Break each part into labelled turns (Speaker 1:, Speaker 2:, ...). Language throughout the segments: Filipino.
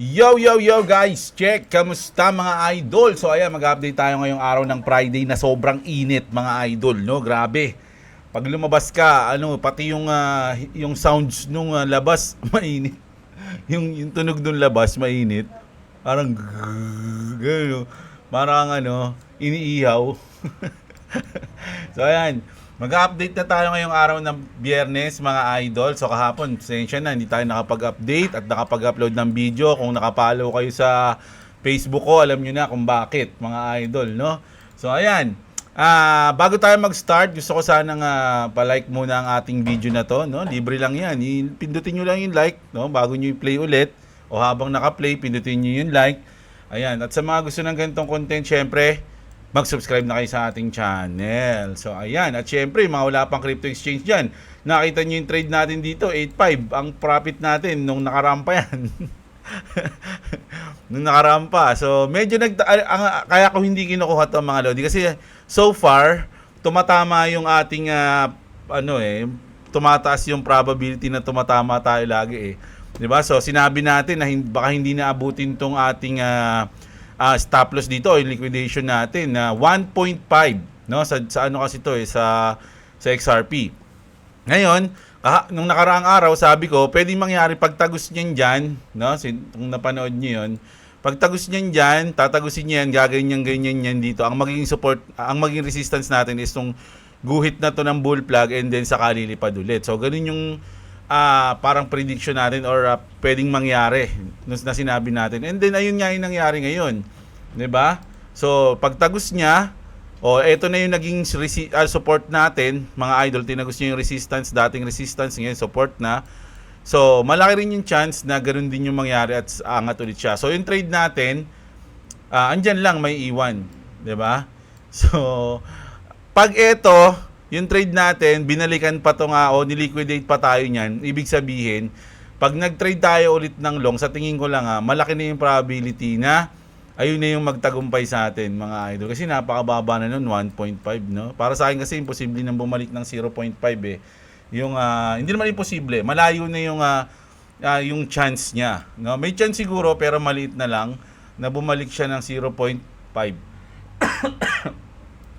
Speaker 1: Yo, yo, yo guys! Check! Kamusta mga idol? So ayan, mag-update tayo ngayong araw ng Friday na sobrang init mga idol, no? Grabe. Pag lumabas ka, pati yung sounds nung labas mainit. Yung tunog nung labas mainit. Parang gano'n. Parang iniihaw. So ayan, mag-update na tayo ngayong araw ng Biyernes mga idol. So kahapon, pasensya na, hindi tayo nakapag-update at nakapag-upload ng video. Kung nakapollow kayo sa Facebook ko, alam nyo na kung bakit mga idol, no? So ayan, bago tayo mag-start, gusto ko sanang pa-like muna ang ating video na to, no? Libre lang yan, pindutin nyo lang yung like, no? Bago nyo i-play ulit, o habang naka-play, pindutin nyo yung like. Ayan, at sa mga gusto ng ganitong content, syempre, mag-subscribe na kayo sa ating channel. So, ayan. At syempre, mga wala pang crypto exchange dyan. Nakita nyo yung trade natin dito, 8.5. Ang profit natin nung nakarampa yan. Nung nakarampa. So, medyo kaya ko hindi kinukuha to mga lodi. Kasi, so far, tumatama yung ating, tumataas yung probability na tumatama tayo lagi eh. Diba? So, sinabi natin na baka hindi na abutin tong ating stop loss dito, yung liquidation natin na 1.5, no? Sa ano kasi to sa XRP. Ngayon, nung nakaraang araw, sabi ko, pwedeng mangyari pagtagos niyan diyan, no? Kung napanood niyo 'yon, pagtagos niyan diyan, tatagusin niyan, gaganyan yan dito. Ang magiging support, ang magiging resistance natin is tong guhit na to ng bull flag and then saka lilipad ulit. So, ganun yung parang prediction natin or pwedeng mangyari na sinabi natin. And then ayun nga yung nangyari ngayon. 'Di ba? So pagtagos niya, eto na yung naging support natin, mga idol, tinagos niya yung resistance, dating resistance, ngayon support na. So malaki rin yung chance na ganoon din yung mangyari at angat ulit siya. So yung trade natin, andyan lang may iwan, 'di ba? So pag eto yung trade natin, binalikan pa to nga o niliquidate pa tayo niyan, ibig sabihin, pag nag-trade tayo ulit ng long, sa tingin ko lang malaki na yung probability na ayun na yung magtagumpay sa atin mga idol. Kasi napakababa na nun, 1.5, no? Para sa akin kasi imposible nang bumalik ng 0.5 eh. Yung, hindi naman imposible, malayo na yung chance niya. No? May chance siguro pero maliit na lang na bumalik siya ng 0.5.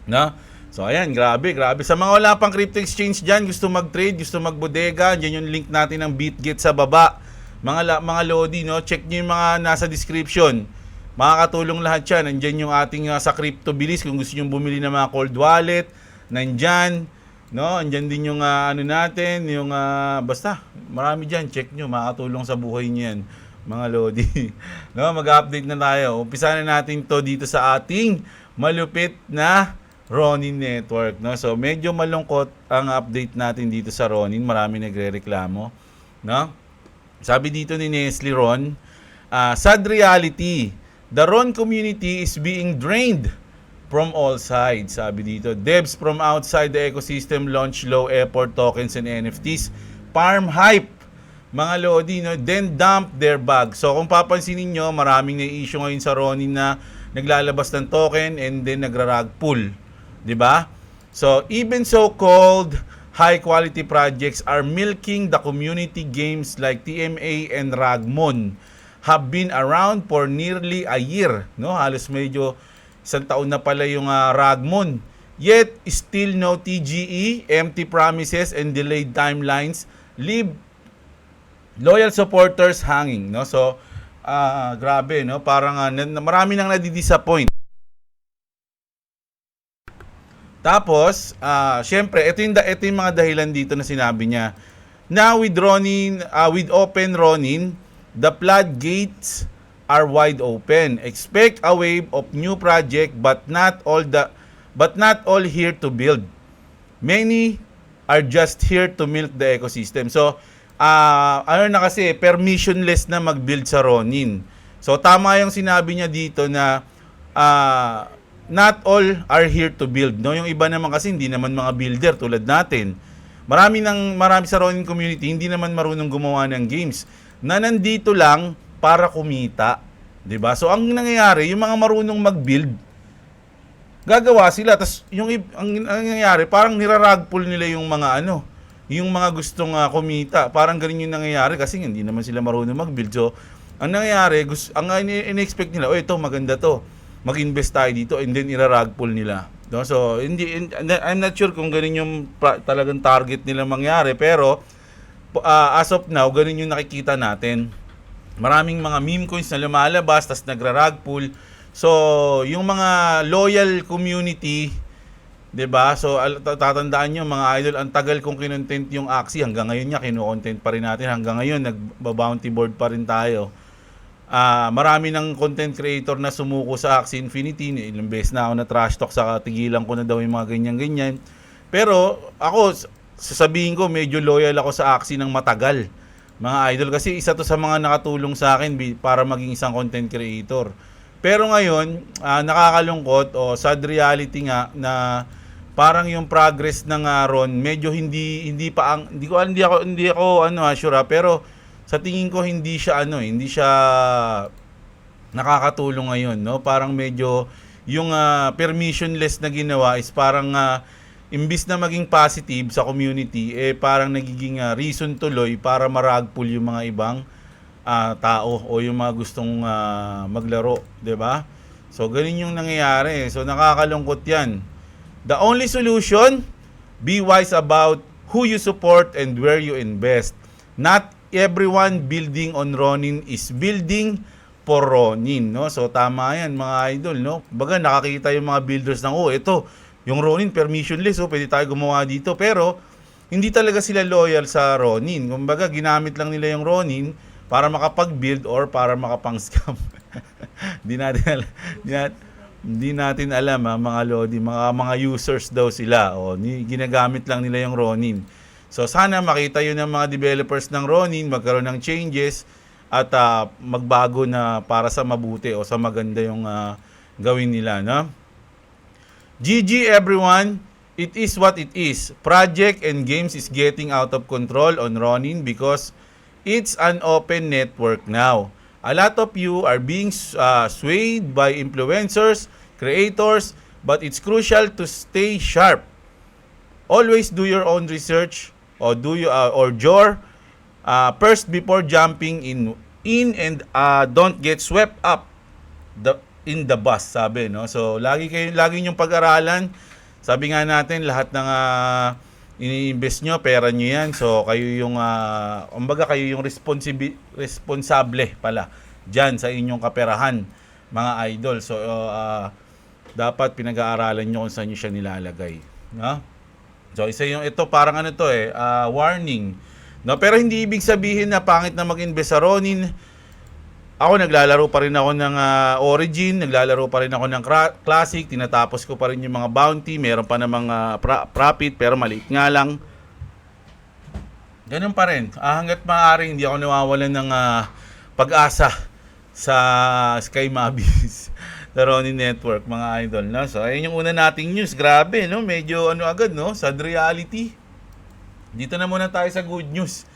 Speaker 1: No? So ayan, grabe. Sa mga wala pang crypto exchange dyan, gusto mag-trade, gusto mag-bodega, dyan yung link natin ng BitGet sa baba. Mga lodi, no? Check nyo yung mga nasa description. Makakatulong lahat yan. Nandyan yung ating sa crypto bilis kung gusto nyo bumili ng mga cold wallet. Nandyan, no? Andyan din yung natin, yung basta, marami dyan. Check nyo, makakatulong sa buhay nyo yan, mga lodi. No? Mag-update na tayo. Umpisa na natin to dito sa ating malupit na Ronin Network, no? So medyo malungkot ang update natin dito sa Ronin, marami nagrereklamo, no? Sabi dito ni Nestle Ron, sad reality, the Ron community is being drained from all sides. Sabi dito, devs from outside the ecosystem launch low effort tokens and NFTs, farm hype, mga lodi, no? Then dump their bag. So kung papansinin nyo, maraming na-issue ngayon sa Ronin na naglalabas ng token and then nagra-rug pull. 'Di ba? So, even so-called high-quality projects are milking the community. Games like TMA and Ragmon have been around for nearly a year, no? Halos medyo isang taon na pala yung Ragmon. Yet, still no TGE, empty promises and delayed timelines leave loyal supporters hanging, no? So, grabe, no? Parang marami nang nadi-disappoint. Tapos, syempre, ito yung mga dahilan dito na sinabi niya. Now with Ronin, with open Ronin, the floodgates are wide open. Expect a wave of new project, but not all here to build. Many are just here to milk the ecosystem. So, na kasi, permissionless na mag-build sa Ronin. So, tama yung sinabi niya dito na not all are here to build, no? Yung iba naman kasi hindi naman mga builder tulad natin. Marami sa Ronin community hindi naman marunong gumawa ng games na nandito lang para kumita, 'di ba? So ang nangyayari, yung mga marunong mag-build, gagawa sila, tas ang nangyayari parang nirarag pull nila yung mga yung mga gustong kumita. Parang ganun yung nangyayari kasi hindi naman sila marunong mag-build. So Ang nangyayari, ang in-expect nila, oh ito maganda to, mag-invest tayo dito, and then irarag pull nila. No? So, I'm not sure kung ganun yung talagang target nila mangyari, pero as of now, ganun yung nakikita natin. Maraming mga meme coins na lumalabas, tas nagra-rug pull. So, yung mga loyal community, 'di ba? So, tatandaan nyo mga idol, ang tagal kong kinontent yung Axie. Hanggang ngayon niya, kino-content pa rin natin. Hanggang ngayon, nagba-bounty board pa rin tayo. Marami ng content creator na sumuko sa Axie Infinity. Ilang beses na ako na trash talk, sa tigilan ko na daw yung mga ganyan-ganyan. Pero, ako, sasabihin ko, medyo loyal ako sa Axie ng matagal. Mga idol, kasi isa to sa mga nakatulong sa akin para maging isang content creator. Pero ngayon, nakakalungkot o sad reality nga na parang yung progress ng Ron medyo hindi ako sure, pero sa tingin ko hindi siya nakakatulong ngayon, no? Parang medyo yung permissionless na ginawa is parang imbis na maging positive sa community, parang nagiging reason tuloy para marag pull yung mga ibang tao o yung mga gustong maglaro, 'di ba? So ganun yung nangyayari. So nakakalungkot 'yan. The only solution, be wise about who you support and where you invest. Not everyone building on Ronin is building for Ronin, no? So tama 'yan mga idol, no? Baga nakakita yung mga builders ng ito, yung Ronin permissionless, pwede tayo gumawa dito, pero hindi talaga sila loyal sa Ronin. Kumbaga ginamit lang nila yung Ronin para makapag-build or para makapang-scam. Hindi natin alam mga lodi, mga users daw sila. Ginagamit lang nila yung Ronin. So sana makita yun ng mga developers ng Ronin, magkaroon ng changes at magbago na para sa mabuti o sa maganda yung gawin nila, no? GG everyone, it is what it is. Project and games is getting out of control on Ronin because it's an open network now. A lot of you are being swayed by influencers, creators, but it's crucial to stay sharp. Always do your own research or your first before jumping in and don't get swept up in the bus, sabi, no? So lagi yung pag-aralan. Sabi nga natin, lahat ng ini-invest nyo, pera nyo yan. So, kayo yung, kayo yung responsable pala dyan sa inyong kaperahan, mga idol. So, dapat pinag-aaralan nyo kung saan nyo siya nilalagay. No? So, ito parang warning. No? Pero hindi ibig sabihin na pangit na mag-invest sa Ronin. Ako, naglalaro pa rin ako ng Origin, naglalaro pa rin ako ng Classic, tinatapos ko pa rin yung mga bounty, meron pa namang profit, pero maliit nga lang. Ganun pa rin. Hanggat maaari, hindi ako nawawalan ng pag-asa sa Sky Mabis, sa Ronin Network, mga idol. No? So, ayun yung una nating news. Grabe, no? Medyo agad, no? Sad reality. Dito na muna tayo sa good news.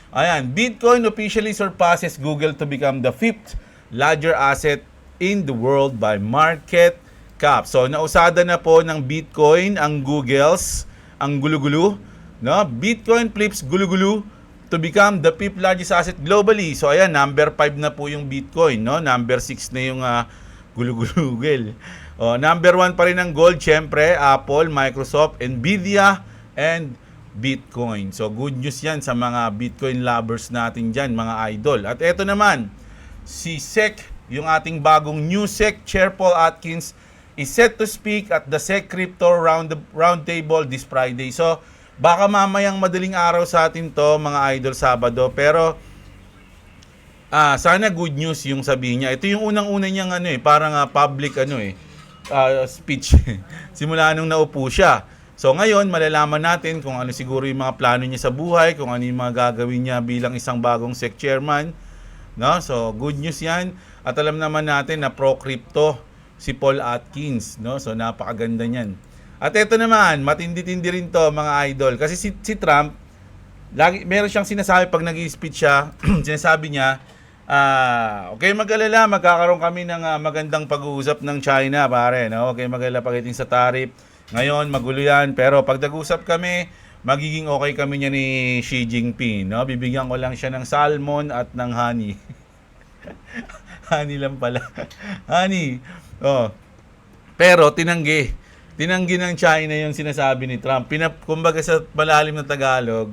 Speaker 1: Ayan, Bitcoin officially surpasses Google to become the 5th largest asset in the world by market cap. So, nausada na po ng Bitcoin ang Google's, ang gulu-gulu, no? Bitcoin flips gulu-gulu to become the 5th largest asset globally. So, ayan, number 5 na po yung Bitcoin, no? Number 6 na yung gulu-gulu. Number 1 pa rin ang gold, syempre, Apple, Microsoft, Nvidia, and Bitcoin. So, good news yan sa mga Bitcoin lovers natin dyan, mga idol. At eto naman, si SEC, yung ating bagong new SEC Chair Paul Atkins, is set to speak at the SEC Crypto Roundtable this Friday. So, baka mamayang madaling araw sa atin to, mga idol, Sabado. Pero, sana good news yung sabihin niya. Ito yung unang-una niyang parang public speech. Simula nung naupo siya. So ngayon, malalaman natin kung ano siguro yung mga plano niya sa buhay, kung ano yung mga gagawin niya bilang isang bagong SEC chairman. No? So good news yan. At alam naman natin na pro-crypto si Paul Atkins. No? So napakaganda niyan. At ito naman, matindi-tindi rin to, mga idol. Kasi si Trump, meron siyang sinasabi pag nag-i-speech siya, sinasabi niya, okay mag-alala, magkakaroon kami ng magandang pag-uusap ng China, pare. No? Okay mag-alala pagdating sa tariff. Ngayon, magulo yan. Pero pag nag-usap kami, magiging okay kami niya ni Xi Jinping. No? Bibigyan ko lang siya ng salmon at ng honey. Honey lang pala. Honey. Oh. Pero tinanggi. Tinanggi ng China yung sinasabi ni Trump. Kumbaga sa malalim na Tagalog,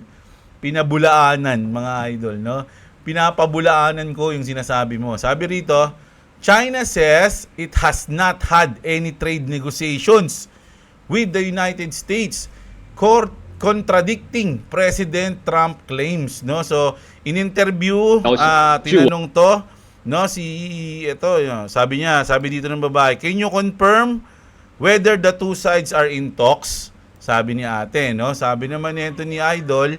Speaker 1: pinabulaanan, mga idol, no? Pinapabulaanan ko yung sinasabi mo. Sabi rito, China says it has not had any trade negotiations with the United States, contradicting President Trump claims, no? So, in-interview, tinanong to, no, sabi dito ng babae, can you confirm whether the two sides are in talks? Sabi ni ate, no? Sabi naman nito ni Idol,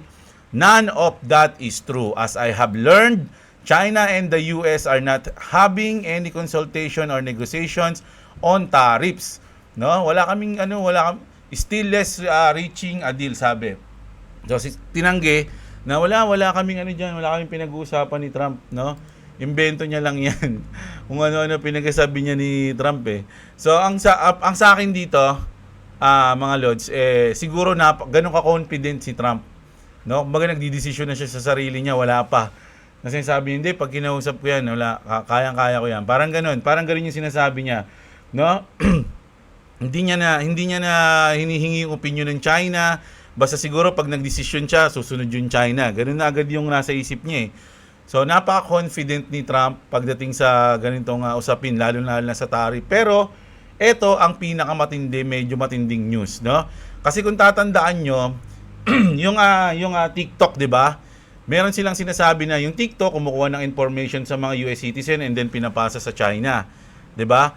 Speaker 1: none of that is true. As I have learned, China and the US are not having any consultation or negotiations on tariffs. No? Wala kaming still less reaching a deal, sabi. So tinanggi na wala kaming wala kaming pinag-uusapan ni Trump, no? Imbento niya lang 'yan. Kung ano-ano pinagsasabi niya ni Trump eh. So ang sa akin dito, mga lods, siguro ganun ka confident si Trump. No? Kumbaga nagdidesisyon na siya sa sarili niya, wala pa. Kasi sabi hindi, pag kinausap ko yan, wala, kayang-kaya ko yan. Parang ganun yung sinasabi niya. No? hindi niya na hinihingi yung opinion ng China. Basta siguro pag nagdesisyon siya, susunod yung China. Ganun na agad yung nasa isip niya eh. So, napaka-confident ni Trump pagdating sa ganitong usapin, lalo na sa tariff. Pero, ito ang pinakamatindi, medyo matinding news, no? Kasi kung tatandaan nyo, yung TikTok, 'di ba? Meron silang sinasabi na yung TikTok kumukuha ng information sa mga US citizen and then pinapasa sa China, 'di ba?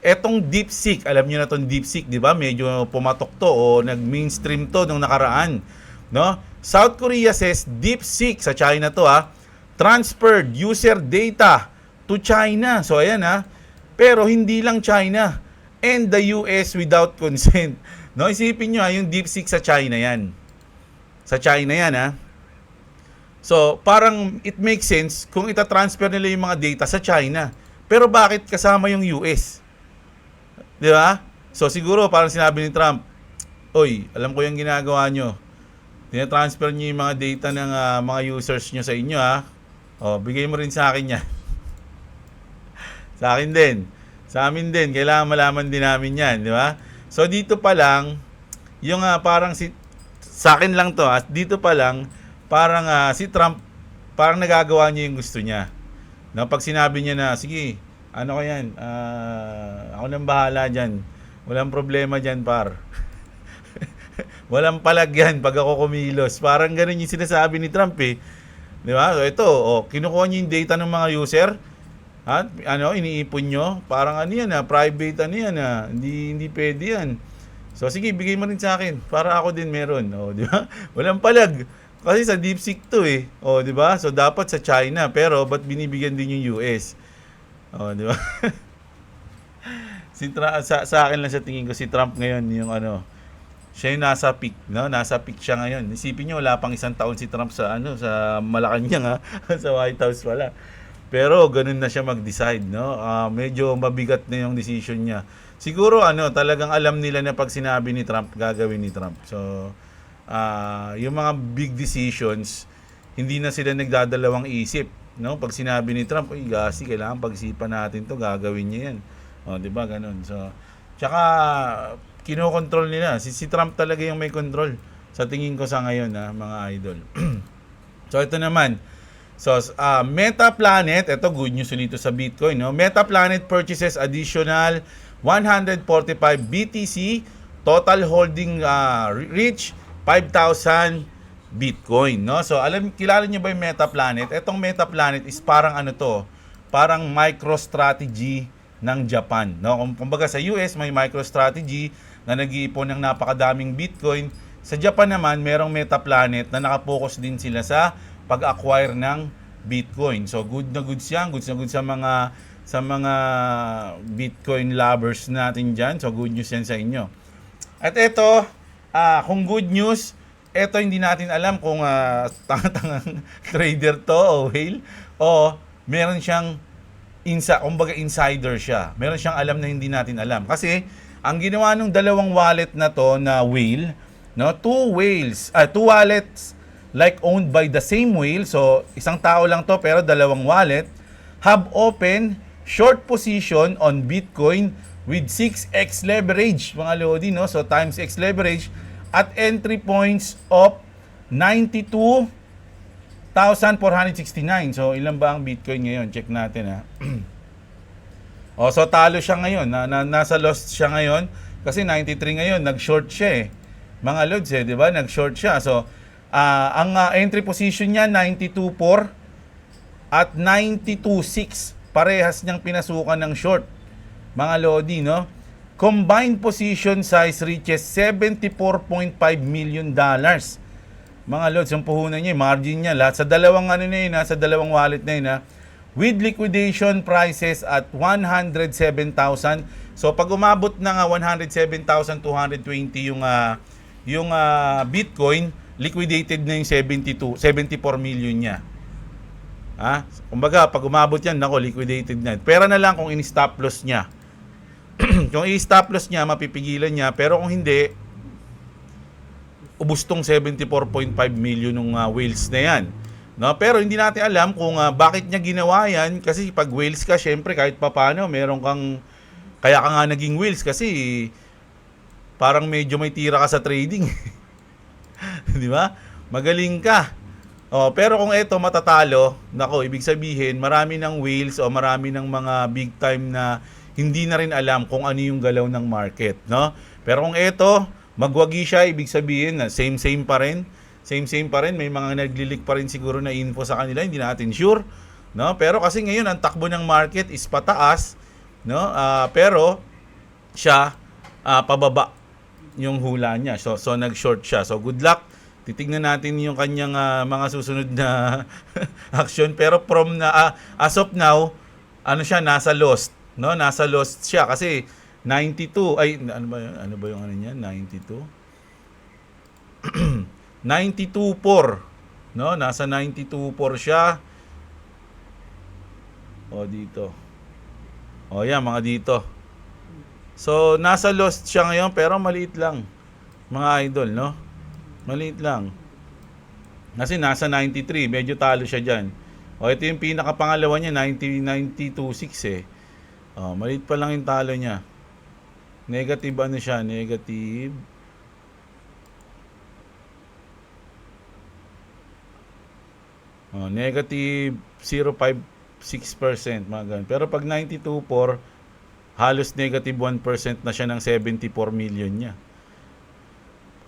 Speaker 1: Etong DeepSeek, alam niyo na tong DeepSeek, 'di ba? Medyo pumatok to o nag-mainstream to nung nakaraan, no? South Korea says DeepSeek sa China to transferred user data to China. So ayan pero hindi lang China and the US without consent. No, isipin niyo yung DeepSeek sa China 'yan. Sa China 'yan So, parang it makes sense kung ita-transfer nila yung mga data sa China. Pero bakit kasama yung US? 'Di ba? So, siguro parang sinabi ni Trump, "Oy, alam ko yung ginagawa nyo. Tina-transfer nyo yung mga data ng mga users nyo sa inyo bigay mo rin sa akin yan." Sa akin din. Sa amin din. Kailangan malaman din namin yan. Di ba? So, dito pa lang, yung parang sa akin lang to dito pa lang, parang si Trump, parang nagagawa niya yung gusto niya. No, pag sinabi niya na, sige, ano ko yan, ako nang bahala dyan. Walang problema dyan, par. Walang palag yan pag ako kumilos. Parang ganun yung sinasabi ni Trump eh. Di ba? So ito, kinukuha niyo yung data ng mga user. Iniipon nyo. Parang private Hindi pwede yan. So sige, bigay mo rin sa akin para ako din meron. Di ba? Walang palag. Kasi sa DeepSeek to eh. Di ba? So dapat sa China, pero ba't binibigyan din yung US? Di ba? Sa akin lang sa tingin ko si Trump ngayon yung siya yung nasa peak, no? Nasa peak siya ngayon. Isipin niyo wala pang isang taon si Trump sa sa Malacanang sa White House wala. Pero ganun na siya mag-decide, no? Medyo mabigat na yung decision niya. Siguro talagang alam nila na pag sinabi ni Trump, gagawin ni Trump. So yung mga big decisions, hindi na sila nagdadalawang isip, no? Pag sinabi ni Trump, "Uy, gasi, kailangan pag-isipan natin 'to, gagawin niya 'yan." 'Di ba? Ganun. So, tsaka kinokontrol nila. Si Trump talaga yung may control sa tingin ko sa ngayon, mga idol. So, ito naman. So, Meta Planet, ito good news dito sa Bitcoin, no? Meta Planet purchases additional 145 BTC, total holding reach 5,000 Bitcoin, no? So, kilala niyo ba yung Meta Planet? Etong Meta Planet is parang parang MicroStrategy ng Japan, no? Kumbaga sa US may MicroStrategy na nag-iipon ng napakadaming Bitcoin. Sa Japan naman, merong Meta Planet na nakapokus din sila sa pag-acquire ng Bitcoin. So, good na good sa mga Bitcoin lovers natin dyan. So, good news yan sa inyo. At ito, kung good news, ito hindi natin alam kung tangang trader to o whale o meron siyang kumbaga insider siya. Meron siyang alam na hindi natin alam. Kasi ang ginawa ng dalawang wallet na to na whale, no, two wallets like owned by the same whale. So isang tao lang to pero dalawang wallet. have open short position on Bitcoin with 6x leverage, mga Lodi, no? So times x leverage at entry points of 92,469. So ilan ba ang Bitcoin ngayon? Check natin, ha. So talo siya ngayon, nasa loss siya ngayon kasi 93 ngayon, nag-short siya Mga Lods, di ba? Nag-short siya. So ang entry position niya 92.4 at 92.6. Parehas niyang pinasukan ng short, mga Lodi, no? Combined position size reaches $74.5 million. Mga Lods, yung puhunan niya, margin niya, lahat sa dalawang sa dalawang wallet na yun, with liquidation prices at 107,000. So pag umabot na nga 107,220 yung Bitcoin, liquidated na yung 74 million niya. Kumbaga, pag umabot yan, liquidated na. Pera na lang kung in-stop loss niya. Kung i-stop loss niya, mapipigilan niya. Pero kung hindi, ubus tong 74.5 million ng whales na yan. No? Pero hindi natin alam kung bakit niya ginawa yan. Kasi pag whales ka, syempre, kahit papano, meron kang... Kaya ka nga naging whales kasi parang medyo may tira ka sa trading. Di ba? Magaling ka. Pero kung ito matatalo, ibig sabihin marami ng whales o marami ng mga big time na hindi na rin alam kung ano yung galaw ng market, no? Pero kung ito magwagi siya, ibig sabihin na same pa rin. Same pa rin, may mga naglilik pa rin siguro na info sa kanila, hindi natin sure, no? Pero kasi ngayon ang takbo ng market is pataas, no? Pero siya pababa yung hula niya. So nag-short siya. So good luck. Titignan natin yung kanyang mga susunod na action, pero as of now, siya nasa lost, no? Nasa lost siya kasi 92 ano ba yung niya? 92 92.4, no? Nasa 92.4 siya. Dito. Yan, mga dito. So nasa lost siya ngayon, pero maliit lang, mga idol, no? Maliit lang. Kasi nasa 93, medyo talo siya dyan. Ito yung pinakapangalawa niya, 92.6 maliit pa lang yung talo niya. Negative siya? Negative. Negative 0.56%, mga ganun. Pero pag 92.4, halos negative 1% na siya ng 74 million niya.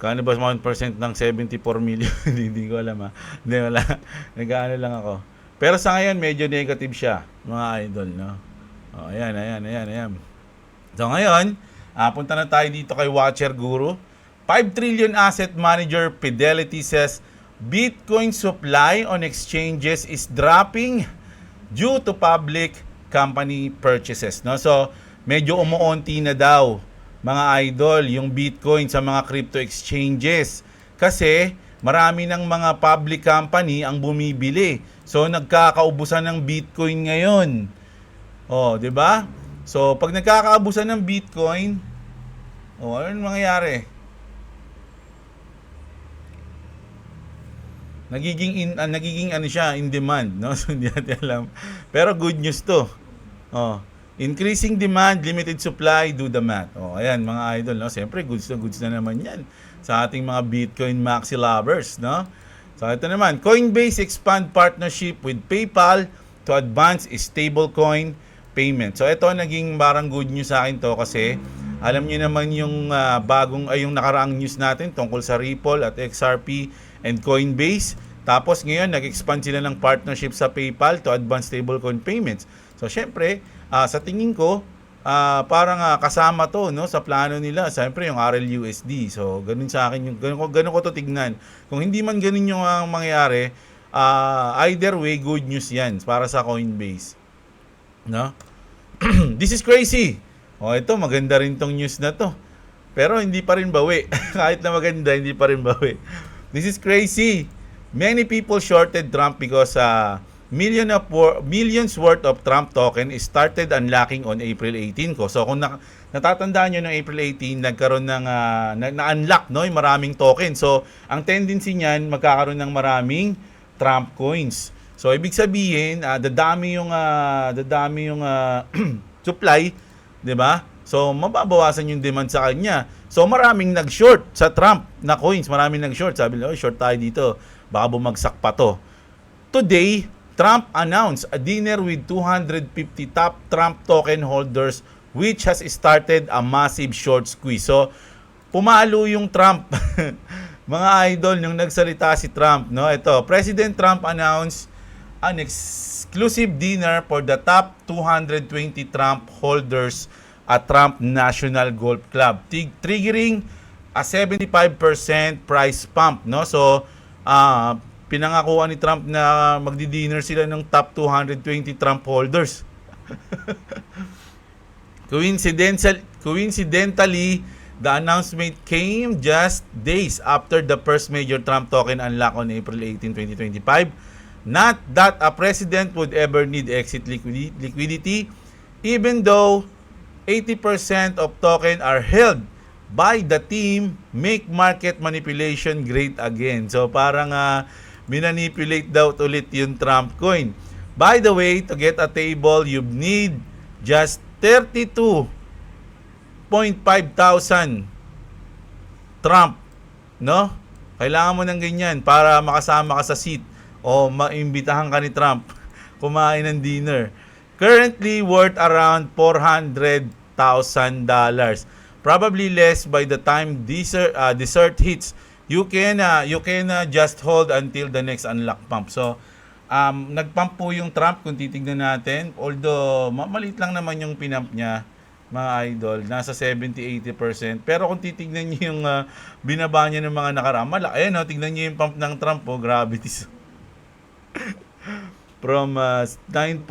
Speaker 1: Kano ba 1% ng 74 million? Hindi ko alam Hindi, wala. Nag-ano lang ako. Pero sa ngayon, medyo negative siya, mga idol, no? Ayan. So ngayon, punta na tayo dito kay Watcher Guru. 5 trillion asset manager Fidelity says Bitcoin supply on exchanges is dropping due to public company purchases, no? So, medyo umuunti na daw, mga idol, yung Bitcoin sa mga crypto exchanges. Kasi marami ng mga public company ang bumibili. So nagkakaubusan ng Bitcoin ngayon. 'di ba? So pag nagkakaubusan ng Bitcoin, ano mangyayari? Nagiging siya, in demand, no? So hindi natin alam. Pero good news 'to. Increasing demand, limited supply, do the math. Ayan, mga idol, no? Siyempre, goods na naman yan sa ating mga Bitcoin maxi lovers, no? So, ito naman, Coinbase expand partnership with PayPal to advance stablecoin payment. So, ito naging parang good news sa akin to kasi alam niyo naman yung yung nakaraang news natin tungkol sa Ripple at XRP and Coinbase. Tapos ngayon, nag-expand sila ng partnership sa PayPal to advance stablecoin payments. So, syempre, sa tingin ko, parang kasama to, no, sa plano nila. Siyempre, yung RLUSD. So, ganun sa akin, ganun ko to tignan. Kung hindi man ganun yung mangyayari, either way, good news yan para sa Coinbase. No? This is crazy. Ito, maganda rin tong news na to. Pero hindi pa rin bawi. Kahit na maganda, hindi pa rin bawi. This is crazy. Many people shorted Trump because millions worth of Trump token is started unlocking on April 18 ko. So kung natatandaan nyo ng April 18, nagkaroon ng na-unlock, no, yung maraming token. So ang tendency niyan, magkakaroon ng maraming Trump coins. So ibig sabihin, dadami yung supply, 'di ba? So mababawasan yung demand sa kanya. So maraming nag-short sa Trump na coins, maraming nag-short. Sabi nila, "Oh, short tayo dito. Baka bumagsak pa 'to." Today, Trump announced a dinner with 250 top Trump token holders which has started a massive short squeeze. So pumalo yung Trump. Mga idol, yung nagsalita si Trump, no? Ito, President Trump announced an exclusive dinner for the top 220 Trump holders at Trump National Golf Club, triggering a 75% price pump, no? So, pinangakuan ni Trump na magdi-dinner sila ng top 220 Trump holders. Coincidentally, the announcement came just days after the first major Trump token unlock on April 18, 2025. Not that a president would ever need exit liquidity, even though 80% of token are held by the team, make market manipulation great again. So parang minanipulate daw ulit yung Trump coin. By the way, to get a table, you need just 32,500 Trump, no? Kailangan mo ng ganyan para makasama ka sa seat o maimbitahan ka ni Trump kumain ng dinner. Currently worth around $400,000. Probably less by the time dessert hits. You can just hold until the next unlock pump. So, nagpump po yung Trump kung titignan natin. Although, maliit lang naman yung pinump niya, mga idol. Nasa 70-80%. Pero kung titignan niyo yung binaba niya ng mga nakaraan, ayan, tignan niyo yung pump ng Trump, gravity. From 9.2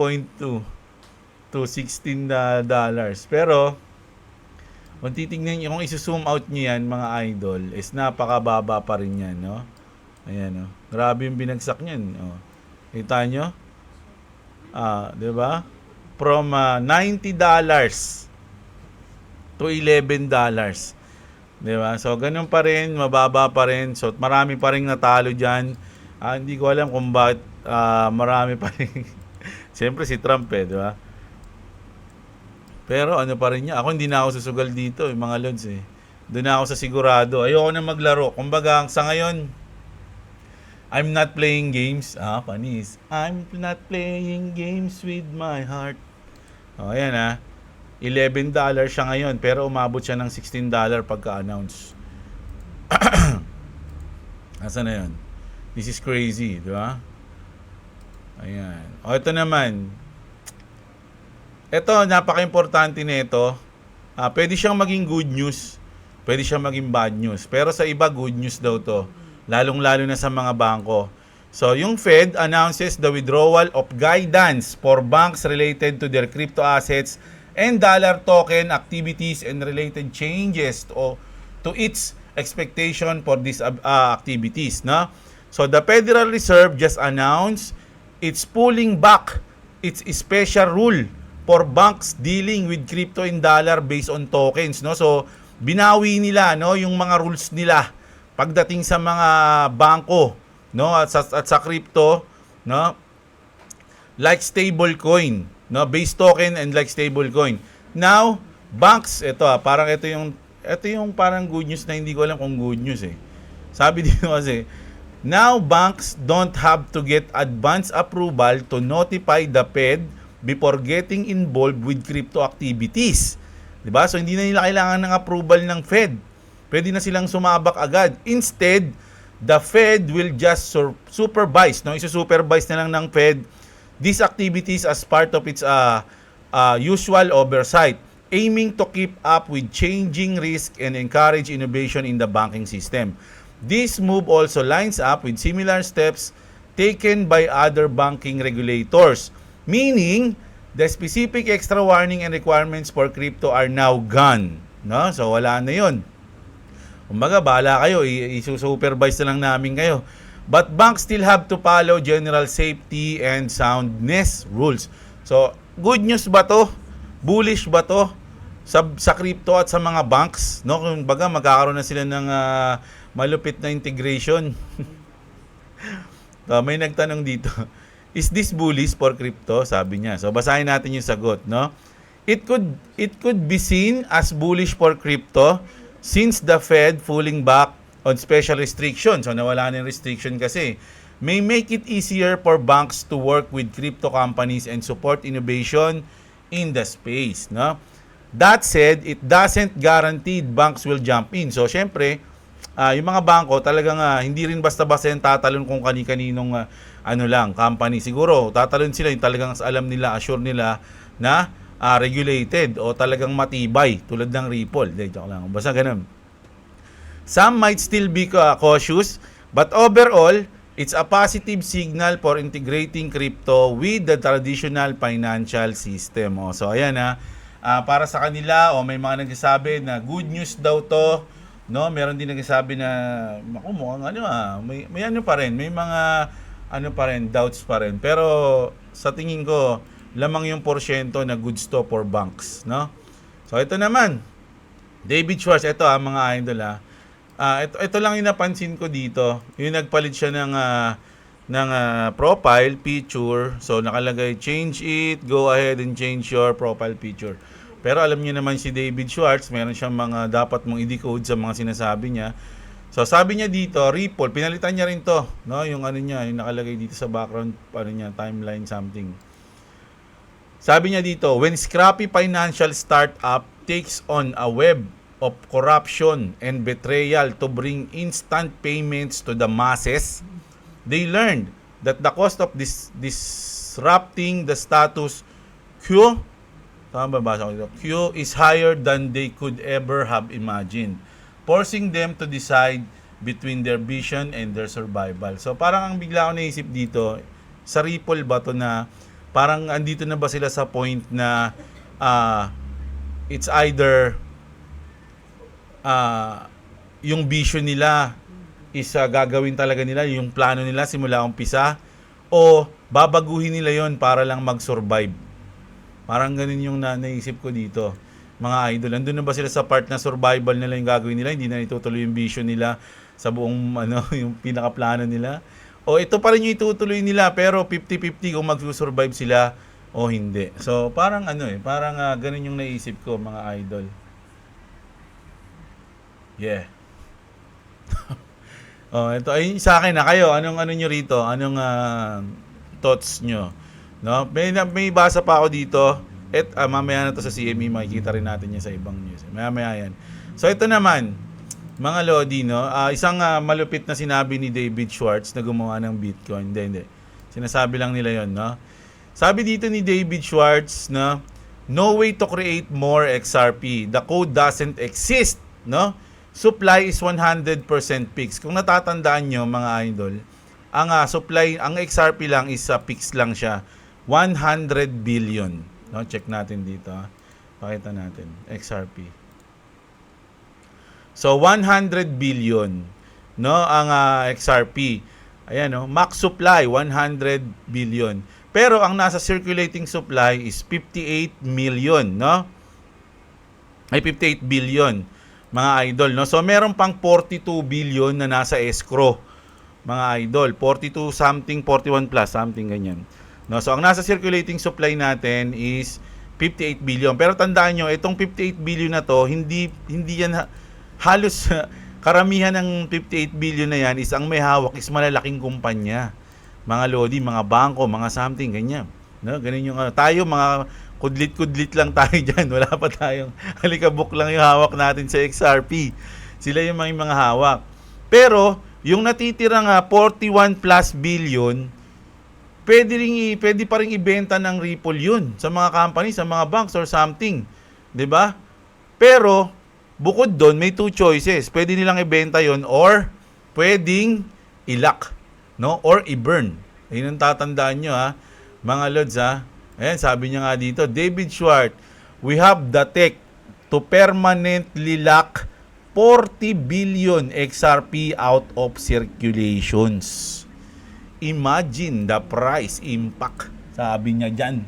Speaker 1: to $16. Pero, kung titignan niyo, kung isusum out niyo yan, mga idol, is napakababa pa rin yan, no? Ayan, no? Grabe yung binagsak niyan. Oh. Kita nyo? Di ba? From $90 to $11. Di ba? So, ganun pa rin, mababa pa rin. So, marami pa rin natalo dyan. Hindi ko alam kung bakit marami pa rin. Siyempre si Trump di ba? Pero ano pa rin niya. Ako hindi na ako susugal dito, mga lods Doon na ako sa sigurado. Ayoko na maglaro. Kumbaga, sa ngayon, I'm not playing games. Panis. I'm not playing games with my heart. Ayan $11 siya ngayon, pero umabot siya ng $16 pagka-announce. Asa na yun? This is crazy, di ba? Ayan. Ito naman. Ito, napaka-importante nito. Pwede siyang maging good news. Pwede siyang maging bad news. Pero sa iba, good news daw to. Lalong-lalo na sa mga bangko. So, yung Fed announces the withdrawal of guidance for banks related to their crypto assets and dollar token activities and related changes to its expectation for these activities. No? So, the Federal Reserve just announced it's pulling back its special rule for banks dealing with crypto and dollar based on tokens. No? So, binawi nila yung mga rules nila pagdating sa mga bangko, no, at sa crypto, no, like stablecoin, no, base token and like stablecoin. Now, banks, ito yung parang good news na hindi ko alam kung good news Sabi dito kasi, now banks don't have to get advance approval to notify the Fed before getting involved with crypto activities. 'Di ba? So hindi na nila kailangan ng approval ng Fed. Pwede na silang sumabak agad. Instead, the Fed will just supervise, no? Isusupervise na lang ng Fed these activities as part of its usual oversight, aiming to keep up with changing risk and encourage innovation in the banking system. This move also lines up with similar steps taken by other banking regulators, meaning the specific extra warning and requirements for crypto are now gone. No? So wala na 'yon. Kumbaga, bahala kayo, isusupervise na lang namin kayo. But banks still have to follow general safety and soundness rules. So, good news ba to? Bullish ba to? Sa crypto at sa mga banks? No? Kumbaga, magkakaroon na sila ng malupit na integration. May nagtanong dito, Is this bullish for crypto? Sabi niya. So basahin natin yung sagot, no? It could be seen as bullish for crypto since the Fed pulling back on special restrictions. So nawala na yung restriction kasi. May make it easier for banks to work with crypto companies and support innovation in the space, no? That said, it doesn't guarantee banks will jump in. So syempre, yung mga bangko talagang hindi rin basta-basta yung tatalon kung kani-kaninong company. Siguro tatalon sila yung talagang alam nila, assure nila na regulated o talagang matibay tulad ng Ripple. Joke lang. Basta ganun. Some might still be cautious, but overall, it's a positive signal for integrating crypto with the traditional financial system. So ayan para sa kanila may mga nagsasabi na good news daw to, no? Meron din nagsasabi na mukhang may ano pa rin, may mga pa rin, doubts pa rin. Pero sa tingin ko lamang yung porsyento na goods to for banks, no? So ito naman, David Schwartz, ito mga idol ito lang yung napansin ko dito. Yung nagpalit siya ng profile picture. So nakalagay change it, go ahead and change your profile picture. Pero alam niyo naman si David Schwartz, meron siyang mga dapat mong i-decode sa mga sinasabi niya. So sabi niya dito, Ripple, pinalitan niya rin to, no? Yung niya, yung nakalagay dito sa background, niya, timeline something. Sabi niya dito, when scrappy financial startup takes on a web of corruption and betrayal to bring instant payments to the masses, they learned that the cost of disrupting the status quo, quo is higher than they could ever have imagined, forcing them to decide between their vision and their survival. So parang ang bigla ko naisip dito, sa Ripple ba to na parang andito na ba sila sa point na it's either yung vision nila is gagawin talaga nila, yung plano nila simula umpisa, o babaguhin nila yon para lang mag-survive. Parang ganun yung naisip ko dito, mga idol. Andun na ba sila sa part na survival nila yung gagawin nila, hindi na itutuloy yung vision nila sa buong yung pinaka-plano nila, o ito pa rin yung itutuloy nila pero 50-50 kung mag-survive sila o hindi. So parang parang ganun yung naisip ko, mga idol. Yeah. Ito ay sa akin kayo, anong nyo rito? Anong thoughts nyo? No? May basa pa ako dito. Mamaya na to sa CME, makikita rin natin yan sa ibang news. Mamaya yan. So ito naman, mga Lodi, no? Isang malupit na sinabi ni David Schwartz na gumawa ng Bitcoin. Hindi. Sinasabi lang nila yon, no? Sabi dito ni David Schwartz na no way to create more XRP. The code doesn't exist, no? Supply is 100% fixed. Kung natatandaan nyo, mga idol, ang supply, ang XRP lang is fixed lang siya. 100 billion. No, check natin dito. Pakita natin. XRP. So, 100 billion. No, ang XRP. Ayan, no? Max supply, 100 billion. Pero, ang nasa circulating supply is 58 million. No? Ay, 58 billion. Mga idol, no? So meron pang 42 billion na nasa escrow, mga idol. 42 something, 41 plus something ganyan. No, so ang nasa circulating supply natin is 58 billion. Pero tandaan nyo, itong 58 billion na to, hindi yan halos karamihan ng 58 billion na yan is ang may hawak is malalaking kumpanya. Mga Lodi, mga bangko, mga something ganyan. No, ganun yung tayo mga kudlit-kudlit lang tayo dyan. Wala pa tayong halikabok lang yung hawak natin sa XRP. Sila yung mga hawak. Pero, yung natitirang 41 plus billion, pwede pa rin ibenta ng Ripple yun sa mga company, sa mga banks or something. 'Di ba? Pero, bukod doon, may two choices. Pwede nilang ibenta yon or pwedeng i-lock, no? Or i-burn. Ayun ang tatandaan nyo, mga Lods, Ayan, sabi niya nga dito, David Schwartz, we have the tech to permanently lock 40 billion XRP out of circulations. Imagine the price impact, sabi niya dyan.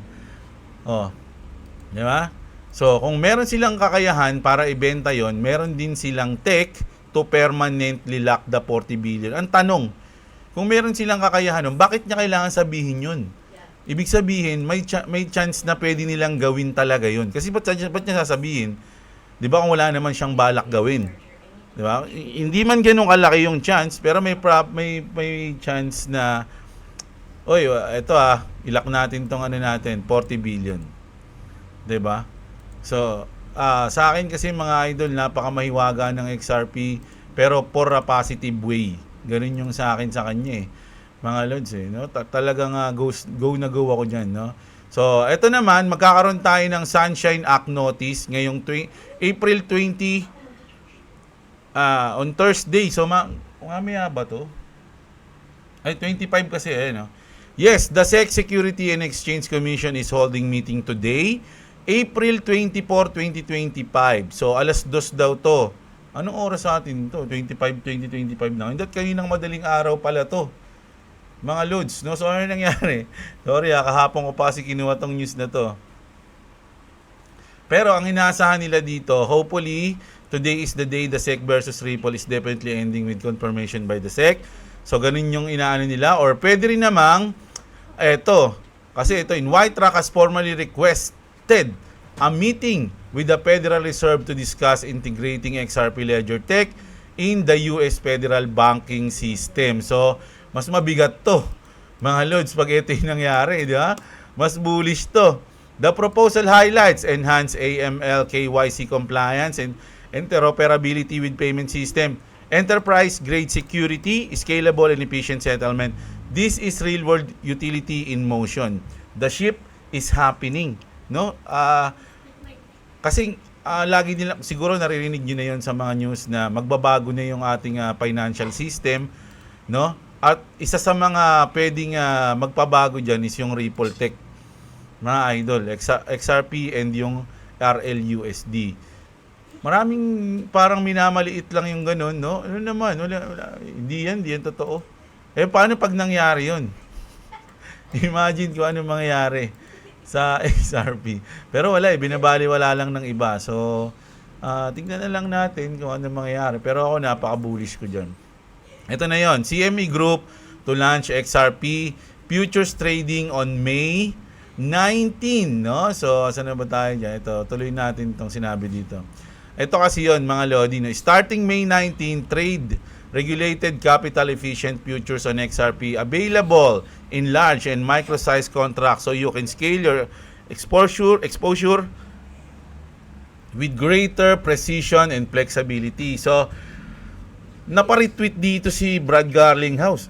Speaker 1: Di ba? So, kung meron silang kakayahan para ibenta yon, meron din silang tech to permanently lock the 40 billion. Ang tanong, Kung meron silang kakayahan nun, bakit niya kailangan sabihin yun? Ibig sabihin, may chance na pwede nilang gawin talaga yun. Kasi ba't niya sasabihin? Di ba kung wala naman siyang balak gawin? Di ba? Hindi man ganun kalaki yung chance, pero may chance na, oy, ito ilak natin tong natin, 40 billion. Di ba? So, sa akin kasi mga idol, napakamahiwaga ng XRP, pero for a positive way. Ganun yung sa akin sa kanya mga lods no? Talagang go na go ako dyan, no? So, eto naman, magkakaroon tayo ng Sunshine Act notice ngayong April 20 on Thursday. So, mamaya ba to? Ay, 25 kasi no? Yes, the SEC Security and Exchange Commission is holding meeting today, April 24, 2025. So, alas 2 daw to. Anong oras sa atin to? 2025 na. Hindi, kaninang madaling araw pala to. Mga loads, no? So, ano nangyari? Sorry, kahapon ko pa kasi kinuha tong news na to. Pero, ang inaasahan nila dito, hopefully, today is the day the SEC versus Ripple is definitely ending with confirmation by the SEC. So, ganun yung inaano nila. Or, pwede rin namang, kasi ito, in White-Rock has formally requested a meeting with the Federal Reserve to discuss integrating XRP Ledger Tech in the US Federal Banking System. So, mas mabigat to, mga loads, pag ito yung nangyari, di ba? Mas bullish to. The proposal highlights enhanced AML KYC compliance and interoperability with payment system, enterprise-grade security, scalable and efficient settlement. This is real-world utility in motion. The shift is happening, no? Kasi lagi nila, siguro naririnig nyo na yun sa mga news na magbabago na yung ating financial system, no? At isa sa mga pwedeng magpabago dyan is yung Ripple Tech, mga idol, XRP and yung RLUSD. Maraming parang minamaliit lang yung ganun, no? Ano naman, wala. Hindi yan totoo. Paano pag nangyari yun? Imagine kung ano mangyayari sa XRP. Pero wala, binabaliwala lang ng iba. So, tingnan na lang natin kung ano mangyayari. Pero ako, napaka-bullish ko dyan. Ito na yon, CME Group to launch XRP futures trading on May 19, no? So, saan na ba tayo dyan? Ito, tuloy natin itong sinabi dito. Ito kasi yon, mga Lodi, no? Starting May 19, trade regulated capital efficient futures on XRP available in large and micro size contracts so you can scale your exposure with greater precision and flexibility. So, naparetweet dito si Brad Garlinghouse.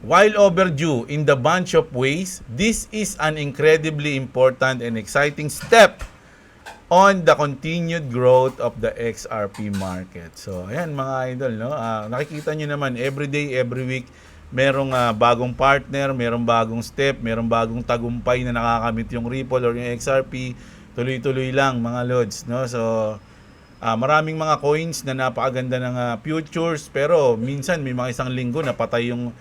Speaker 1: While overdue in the bunch of ways, this is an incredibly important and exciting step on the continued growth of the XRP market. So, ayan mga idol, no? Nakikita nyo naman, every day, every week, merong bagong partner, merong bagong step, merong bagong tagumpay na nakakamit yung Ripple or yung XRP. Tuloy-tuloy lang mga lods, no? So, maraming mga coins na napakaganda ng futures, pero minsan may mga isang linggo na patay yung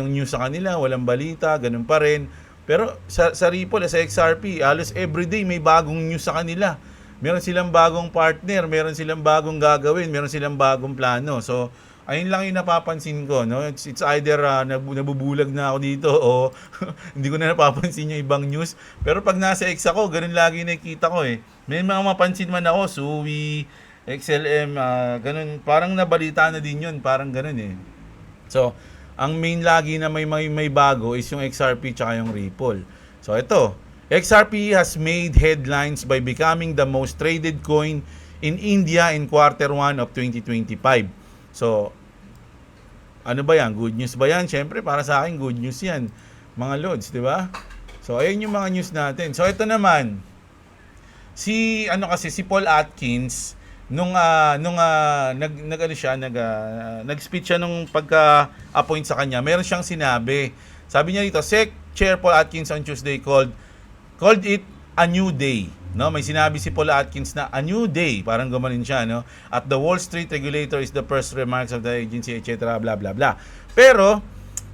Speaker 1: news sa kanila, walang balita, ganun pa rin. Pero sa Ripple, sa XRP, halos everyday may bagong news sa kanila. Meron silang bagong partner, meron silang bagong gagawin, meron silang bagong plano. So, ayun lang yung napapansin ko, no? It's either nabubulag na ako dito o hindi ko na napapansin yung ibang news. Pero pag nasa X ako, ganun lagi nakikita ko eh. May mga mapansin man ako, Suwi, XLM, ganun. Parang nabalita na din yun, parang ganun eh. So, ang main lagi na may bago is yung XRP tsaka yung Ripple. So, ito. XRP has made headlines by becoming the most traded coin in India in Q1 of 2025. So, ano ba yan? Good news ba yan? Siyempre, para sa akin, good news yan. Mga loads, di ba? So, ayun yung mga news natin. So, ito naman. Si Paul Atkins, nag-speech siya nung pagka-appoint sa kanya, meron siyang sinabi. Sabi niya dito, SEC Chair Paul Atkins on Tuesday called it a new day. No, may sinabi si Paul Atkins na a new day, parang gumanin siya, no? At the Wall Street regulator is the first remarks of the agency, etc. blah blah blah. Pero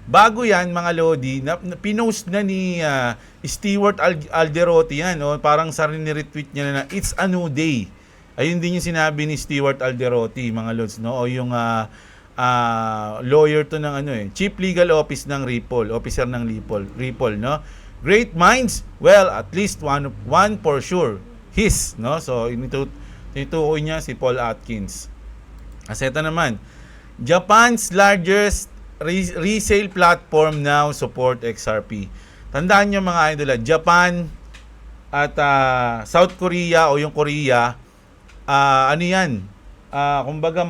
Speaker 1: bago yan, mga Lodi, pinost na ni Stewart Alderoty yan, no? Parang retweet niya na it's a new day. Ayun din yung sinabi ni Stewart Alderoty, mga Lods, no? O yung lawyer to ng Chief Legal Office ng Ripple, officer ng Ripple, no? Great minds, well, at least one for sure, his, no? So itukoy niya si Paul Atkins. Kasi ito naman, Japan's largest resale platform now support XRP. Tandaan niyo mga idol, Japan at South Korea o yung Korea, ano yan? Kumbaga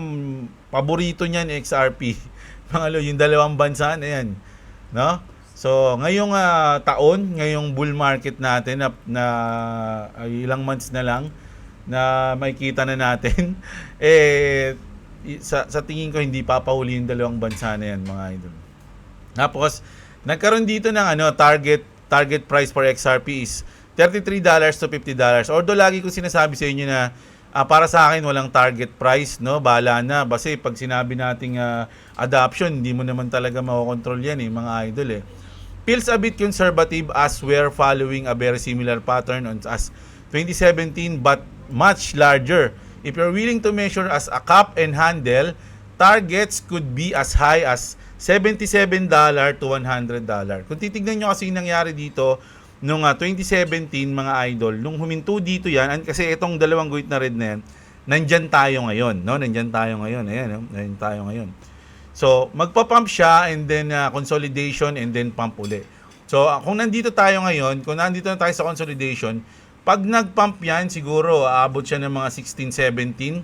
Speaker 1: paborito niyan XRP. Yung dalawang bansa na yan, no? So, ngayong taon, ngayong bull market natin na ilang months na lang na makikita na natin sa tingin ko hindi papahuli yung dalawang bansa na yan, mga idol. Tapos nagkaroon dito ng target price for XRP is $33 to $50. Although lagi ko sinasabi sa inyo na para sa akin walang target price, no? Bahala na kasi pag sinabi nating adoption, hindi mo naman talaga makokontrol yan mga idol Feels a bit conservative as we're following a very similar pattern as 2017 but much larger. If you're willing to measure as a cup and handle, targets could be as high as $77 to $100. Kung titignan nyo kasi yung nangyari dito nung 2017 mga idol, nung huminto dito yan, kasi itong dalawang guhit na red na yan, nandyan tayo ngayon, no? Nandyan tayo ngayon. Ayan, no? Nandyan tayo ngayon. So, magpa-pump siya and then consolidation and then pump uli. So, kung nandito tayo ngayon, kung nandito na tayo sa consolidation, pag nag-pump yan, siguro aabot siya ng mga 16, 17.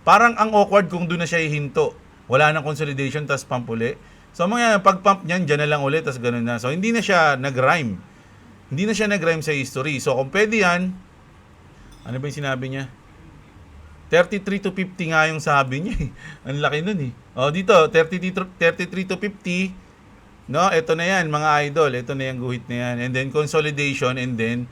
Speaker 1: Parang ang awkward kung doon na siya ihinto. Wala nang consolidation, tas pump uli. So, mga pag-pump niyan, dyan na lang ulit, tas ganun na. So, hindi na siya nag-rhyme. Hindi na siya nag-rhyme sa history. So, kung pwede yan, ano ba yung sinabi niya? 33 to 50 nga yung sabi niya Ang laki nun O, dito, 33 to 50. No, ito na yan, mga idol. Ito na yung guhit na yan. And then, consolidation, and then,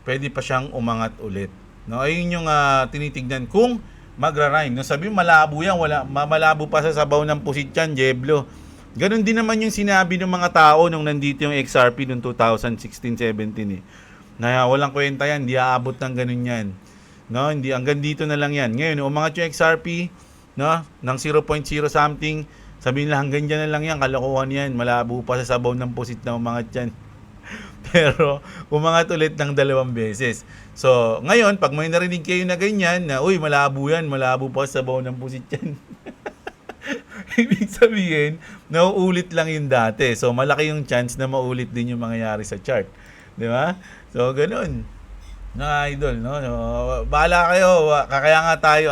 Speaker 1: pwede pa siyang umangat ulit. No, ayun yung tinitignan kung magra-rhyme. No, sabi malabo yan, malabo pa sa sabaw ng pusit yan, Jeblo. Ganon din naman yung sinabi ng mga tao nung nandito yung XRP noong 2016-17 Na walang kwenta yan, di aabot ng ganun yan. No, hindi hanggang dito na lang yan. Ngayon, umangat yung XRP, no, ng 0.0 something, sabihin lang hanggang dyan na lang yan, kalokohan yan, malabo pa sa sabaw ng pusit na umangat yan. Pero umangat ulit ng 2 beses. So, ngayon, pag may narinig kayo na ganyan, na uy, malabo yan, malabo pa sa sabaw ng pusit yan. Ibig sabihin, nauulit lang yung dati. So, malaki yung chance na maulit din yung mangyayari sa chart. Di ba? So, ganun. Na idol, no? So, bahala kayo. Kaya nga tayo,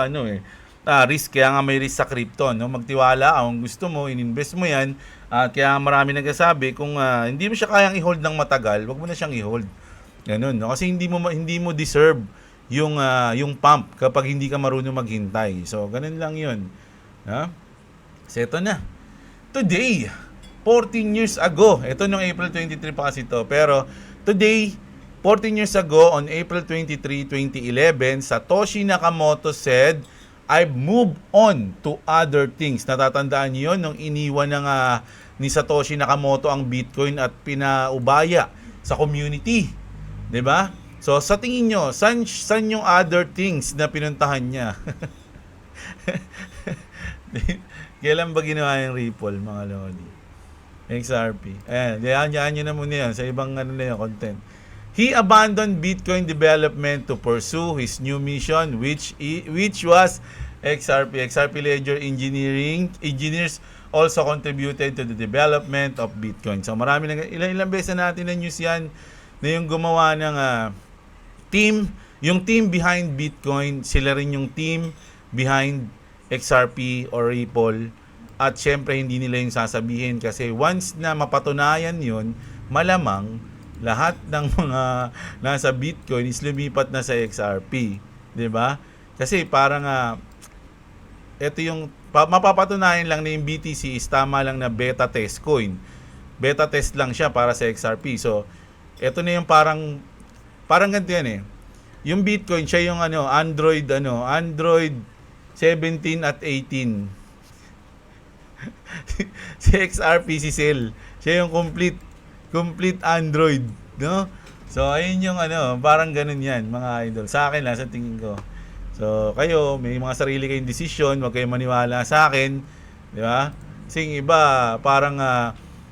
Speaker 1: risk. Kaya nga may risk sa crypto, no? Magtiwala kung gusto mo, ininvest mo yan. At kaya marami nagsasabi, kung hindi mo siya kayang i-hold ng matagal, wag mo na siyang i-hold. Ganun, no? Kasi hindi mo deserve yung pump kapag hindi ka marunong maghintay. So, ganun lang yun. Ha? So, ito na. Today, 14 years ago, ito nung April 23 pa kasi ito, pero today, 14 years ago, on April 23, 2011, Satoshi Nakamoto said, I've moved on to other things. Natatandaan niyo yun, nung iniwan ni Satoshi Nakamoto ang Bitcoin at pinaubaya sa community. 'Di ba? So, sa tingin nyo, saan yung other things na pinuntahan niya? Kailan ba ginawa yung Ripple, mga lodi? XRP. Ayan, diyan nyo na muna yan sa ibang content. He abandoned Bitcoin development to pursue his new mission, which was XRP. XRP Ledger engineers also contributed to the development of Bitcoin. So marami ilang beses na natin na news yan na yung gumawa ng yung team behind Bitcoin, sila rin yung team behind XRP or Ripple. At syempre hindi nila yung sasabihin kasi once na mapatunayan yun, malamang lahat ng mga nasa Bitcoin is lumipat na sa XRP, 'di ba? Kasi parang ito yung mapapatunayan lang na yung BTC is tama lang na beta test coin. Beta test lang siya para sa XRP. So, ito na yung parang ganito yan Yung Bitcoin siya yung Android 17 at 18. Si XRP si Cell, siya yung complete Android, no? So, ayun yung parang ganun yan, mga idol. Sa akin lang, sa tingin ko. So, kayo, may mga sarili kayong desisyon, huwag kayong maniwala sa akin. Di ba? Kasi yung iba, parang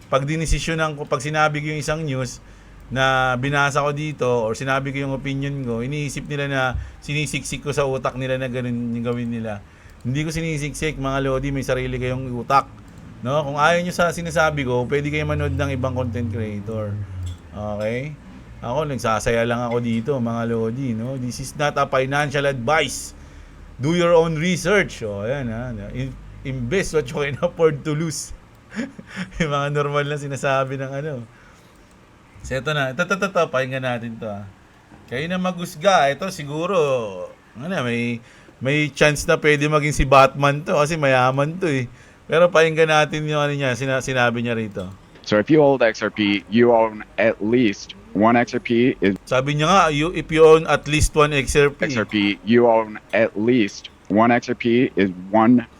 Speaker 1: pag dinesisyonan ko, pag sinabi ko yung isang news na binasa ko dito or sinabi ko yung opinion ko, iniisip nila na sinisiksik ko sa utak nila na ganun yung gawin nila. Hindi ko sinisiksik, mga Lodi, may sarili kayong utak. No? Kung ayaw nyo sa sinasabi ko, pwede kayo manood ng ibang content creator. Okay? Ako, nagsasaya lang ako dito, mga Lodi. No? This is not a financial advice. Do your own research. O, ayan ha. Invest what you can afford to lose. Yung mga normal na sinasabi ng ano. So, ito na. Ito, pakinggan natin to ha. Kayo na magusga. Ito siguro, may chance na pwede maging si Batman to kasi mayaman to eh. Pero pakinggan natin yung ano niya, sinabi niya rito.
Speaker 2: So if you hold XRP, you own at least one XRP is
Speaker 1: Sabi niya nga, if you own at least one XRP.
Speaker 2: XRP, you own at least one XRP is 100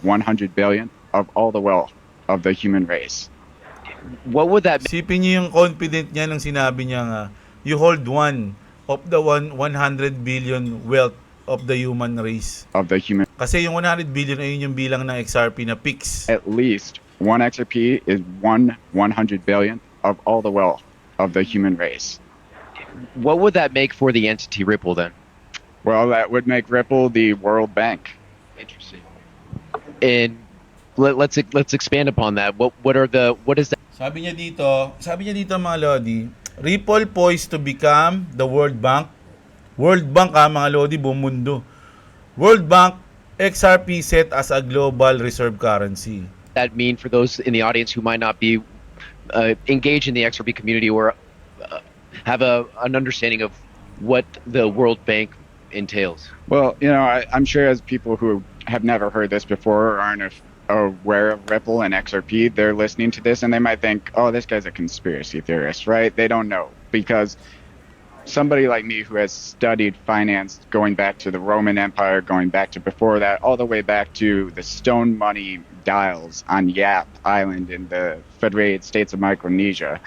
Speaker 2: billion of all the wealth of the human race.
Speaker 3: What would that
Speaker 1: Sipin niyo yung confident niya nung sinabi niya nga, you hold one of the 100 billion wealth of the human race.
Speaker 2: Of the human
Speaker 1: Kasi yung 100 billion ay yung bilang ng XRP na fix.
Speaker 2: at least one XRP is 100 billion of all the wealth of the human race.
Speaker 3: what would that make for the entity Ripple then?
Speaker 2: Well, that would make Ripple the World Bank.
Speaker 3: Interesting. And let's expand upon that. What is that?
Speaker 1: Sabi niya dito mga Lodi, Ripple poised to become the World Bank. World Bank mga Lodi, buong mundo. World Bank, XRP set as a global reserve currency.
Speaker 3: That mean for those in the audience who might not be engaged in the XRP community or have an understanding of what the World Bank entails?
Speaker 2: Well, I'm sure as people who have never heard this before or aren't aware of Ripple and XRP, they're listening to this and they might think, oh, this guy's a conspiracy theorist, right? They don't know because somebody like me who has studied finance going back to the Roman Empire, going back to before that, all the way back to the stone money dials on Yap Island in the Federated States of Micronesia.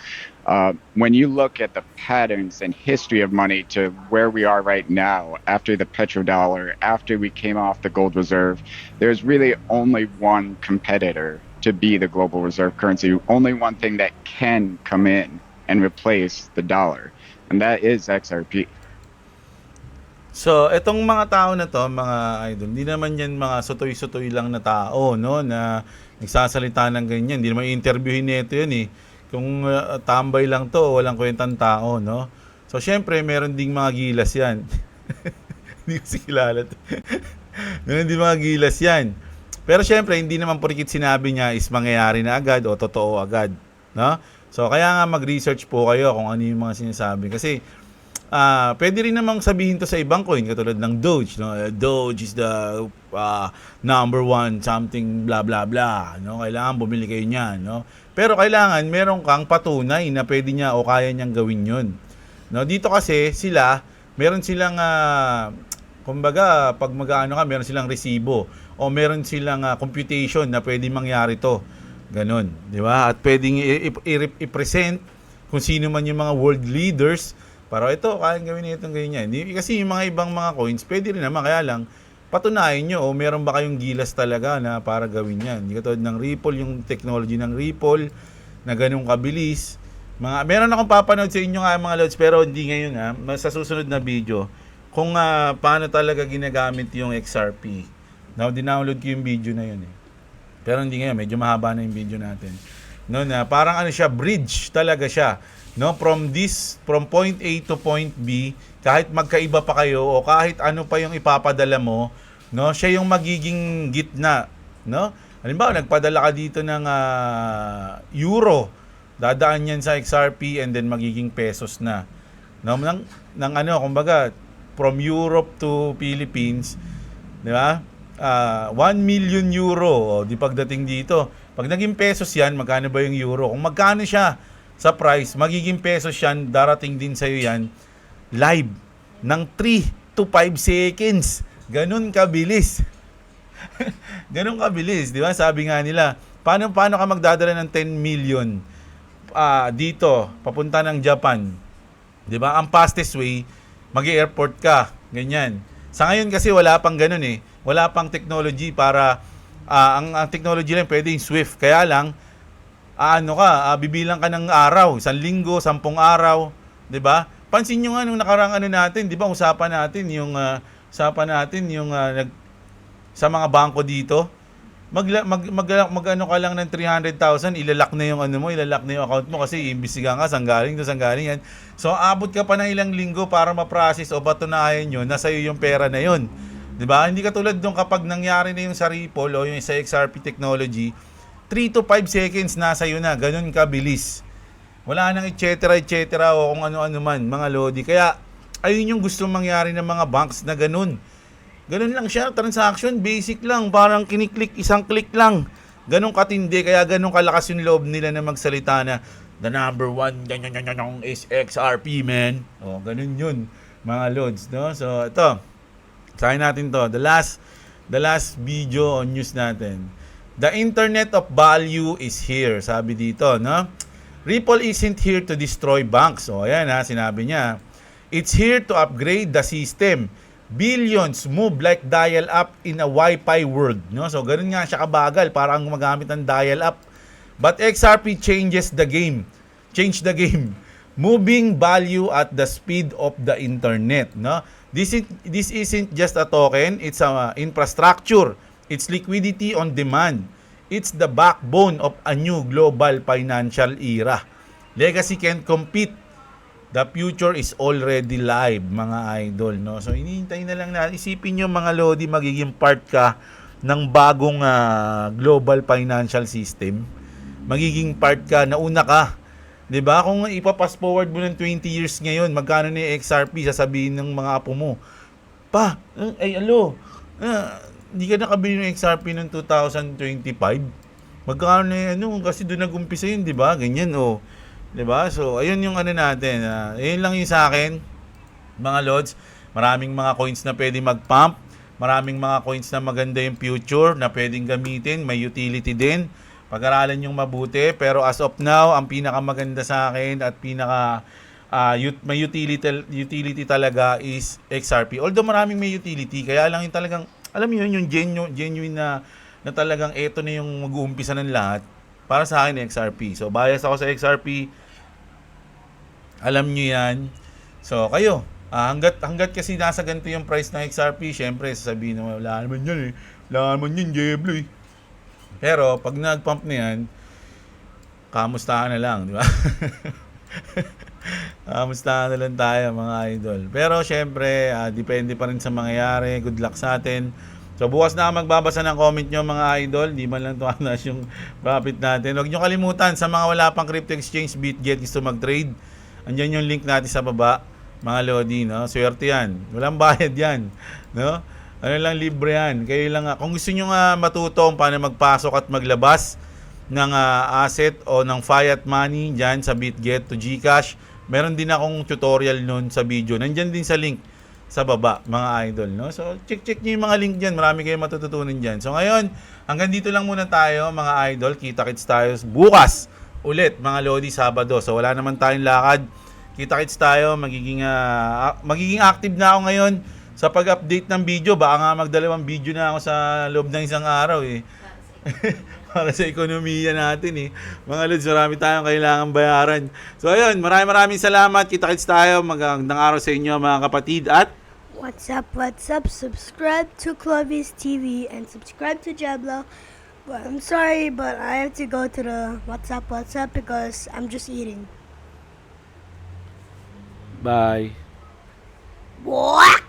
Speaker 2: When you look at the patterns and history of money to where we are right now, after the petrodollar, after we came off the gold reserve, there's really only one competitor to be the global reserve currency, only one thing that can come in and replace the dollar. And that is XRP.
Speaker 1: So, etong mga tao na to, mga idol, hindi naman yan mga sutoy-sutoy lang na tao, no, na nagsasalita ng ganyan. Hindi naman interviewin nito yan eh. Kung tambay lang to, walang kwentang tao, no. So, syempre, meron ding mga gilas yan. Hindi ko kilala to. Meron ding mga gilas yan. Pero syempre, hindi naman porkit sinabi niya is mangyayari na agad o totoo agad, no. So, kaya nga mag-research po kayo kung ano yung mga sinasabi. Kasi, pwede rin namang sabihin to sa ibang coin, katulad ng Doge. No? Doge is the number one something blah blah blah. No? Kailangan bumili kayo niyan. No? Pero kailangan meron kang patunay na pwede niya o kaya niyang gawin yun. No? Dito kasi sila, meron silang, kumbaga, pag mag-ano ka, meron silang resibo o meron silang computation na pwede mangyari to. Ganon, di ba? At pwedeng i-present kung sino man yung mga world leaders para ito, kayang gawin na itong ganyan. Kasi yung mga ibang mga coins, pwede rin naman. Kaya lang, patunayan nyo o meron ba kayong gilas talaga na para gawin yan. Hindi katulad ng Ripple, yung technology ng Ripple na ganun kabilis. Meron akong papanood sa inyo nga mga lods, pero hindi ngayon sa susunod na video kung paano talaga ginagamit yung XRP. Now, dinownload ko yung video na yun eh. Pero hindi ngayon, medyo mahaba na yung video natin. No, na parang ano siya, bridge talaga siya. No, from point A to point B, kahit magkaiba pa kayo o kahit ano pa yung ipapadala mo, no, siya yung magiging gitna, no? Halimbawa, nagpadala ka dito ng euro, dadaan yan sa XRP and then magiging pesos na. No, ng ano, kumbaga, from Europe to Philippines, di ba? 1 million euro, di pagdating dito. Pag naging pesos yan, magkano ba yung euro? Kung magkano siya sa price, magiging pesos yan, darating din sa'yo yan, live, ng 3 to 5 seconds. Ganun kabilis. Ganun kabilis, di ba? Sabi nga nila, paano ka magdadala ng 10 million dito, papunta ng Japan? Di ba? Ang fastest way, mag-airport ka, ganyan. Sa ngayon kasi wala pang ganun eh. Wala pang technology para ang technology lang pwede yung Swift. Kaya lang, bibilang ka ng araw, 1 linggo, 10 araw, 'di ba? Pansin niyo nga nung nakarang natin, 'di ba? Usapan natin yung sa mga bangko dito. Mag-ano ka lang ng 300,000, ilalak na yung ilalak na yung account mo kasi iimbestigahan ka saan galing yan. So abot ka pa ng ilang linggo para ma-process o patunayan yun, nasa iyo yung pera na yun. 'Di ba? Hindi katulad nung kapag nangyari na yung sa Ripple o yung sa XRP technology, 3 to 5 seconds nasa iyo na, ganun kabilis. Wala nang et cetera o kung ano-ano man, mga lodi. Kaya ayun yung gusto mangyari ng mga banks na ganun. Ganun lang siya, transaction, basic lang, parang kiniklik, isang click lang. Ganun katindi, kaya ganun kalakas yung loob nila na magsalita na the number one is XRP, man. O, ganun yun, mga lods, no? So, ito, sahin natin to, the last video on news natin. The Internet of Value is here, sabi dito, no? Ripple isn't here to destroy banks. O, ayan ha, sinabi niya. It's here to upgrade the system. Billions move like dial-up in a Wi-Fi world. No? So, ganun nga siya kabagal. Parang gumagamit ng dial-up. But XRP changes the game. Change the game. Moving value at the speed of the internet. No? This isn't just a token. It's a infrastructure. It's liquidity on demand. It's the backbone of a new global financial era. Legacy can compete. The future is already live, mga idol, no? So, hinihintay na lang natin. Isipin nyo, mga lodi, magiging part ka ng bagong global financial system. Magiging part ka, nauna ka. 'Di ba? Kung ipapass forward mo ng 20 years ngayon, magkano na yung XRP, sasabihin ng mga apo mo, pa, hindi ka nakabili ng XRP noong 2025? Magkano na kasi doon nag-umpisa yun, 'di ba? Ganyan, 'di ba? So, ayun yung natin. Ayun lang yung sa akin, mga lods. Maraming mga coins na pwedeng mag-pump. Maraming mga coins na maganda yung future na pwedeng gamitin. May utility din. Pag-aralan yung mabuti. Pero as of now, ang pinakamaganda sa akin at may utility talaga is XRP. Although maraming may utility, kaya lang yung talagang, alam mo yun, yung genuine na talagang eto na yung mag-uumpisa ng lahat. Para sa akin, XRP. So, bias ako sa XRP. Alam nyo yan. So, kayo. Hanggat kasi nasa ganito yung price ng XRP, syempre, sasabihin naman, wala naman yan eh. Wala naman yan, Jeblo eh. Pero, pag nag-pump na yan, kamustahan na lang, di ba? Kamustahan na lang tayo, mga idol. Pero, syempre, depende pa rin sa mangyayari. Good luck sa atin. So, bukas na magbabasa ng comment nyo, mga idol. Di man lang tumanas yung profit natin. Huwag nyo kalimutan, sa mga wala pang crypto exchange, BitGet, gusto mag-trade. Andyan yung link natin sa baba, mga lodi, no? Swerte yan. Walang bayad yan, no? Ano lang, libre yan. Kayo lang, kung gusto nyo matuto kung paano magpasok at maglabas ng asset o ng fiat money dyan sa BitGet to GCash, meron din akong tutorial nun sa video. Nandyan din sa link sa baba, mga idol, no? So, check nyo yung mga link dyan. Marami kayong matututunan dyan. So, ngayon, hanggang dito lang muna tayo, mga idol. Kita-kits tayo bukas ulit, mga lodi, Sabado. So, wala naman tayong lakad. Kita-kits tayo. Magiging active na ako ngayon sa pag-update ng video. Baka nga magdalawang video na ako sa loob ng isang araw, eh. Para sa ekonomiya natin, eh. Mga lods, marami tayong kailangan bayaran. So, ayun, maraming salamat. Kita-kits tayo. Magandang araw sa inyo, mga kapatid. At
Speaker 4: What's up? Subscribe to Clovis TV and subscribe to Jablo. But I'm sorry, but I have to go to the What's up because I'm just eating.
Speaker 1: bye.
Speaker 4: What?